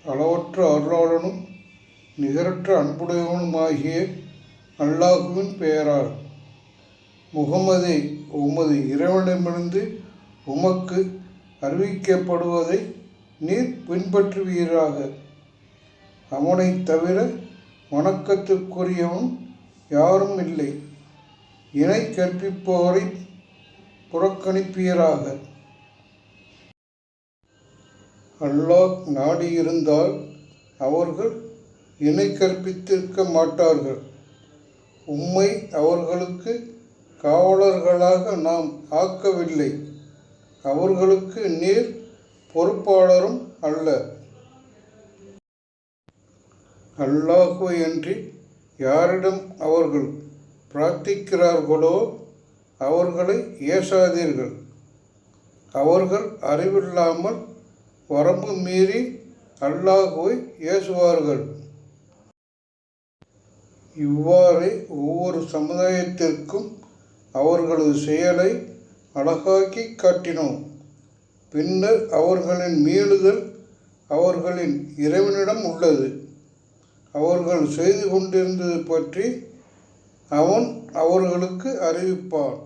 அளவற்ற அருளாளனும் நிகரற்ற அன்புடையவனுமாகிய அல்லாஹுவின் பெயரால். முகமதே, உமது இறைவனிடமிருந்து உமக்கு அறிவிக்கப்படுவதை நீர் பின்பற்றுவீராக. அவனைத் தவிர வணக்கத்துக்குரியவன் யாரும் இல்லை. இணை கற்பிப்பவரை புறக்கணிப்பீராக. அல்லாஹ் நாடியிருந்தால் அவர்கள் இணை கற்பித்திருக்க மாட்டார்கள். உம்மை அவர்களுக்கு காவலர்களாக நாம் ஆக்கவில்லை. அவர்களுக்கு நீர் பொறுப்பாளரும் அல்ல. அல்லாஹுவையன்றி யாரிடம் அவர்கள் பிரார்த்திக்கிறார்களோ அவர்களை ஏசாதீர்கள். அவர்கள் அறிவில்லாமல் வரம்பு மீறி அல்லாஹுவை ஏசுவார்கள். இவ்வாறே ஒவ்வொரு சமுதாயத்திற்கும் அவர்களது செயலை அழகாக்கி காட்டினோம். பின்னர் அவர்களின் மீளுதல் அவர்களின் இறைவனிடம் உள்ளது. அவர்கள் செய்து கொண்டிருந்தது பற்றி அவன் அவர்களுக்கு அறிவிப்பான்.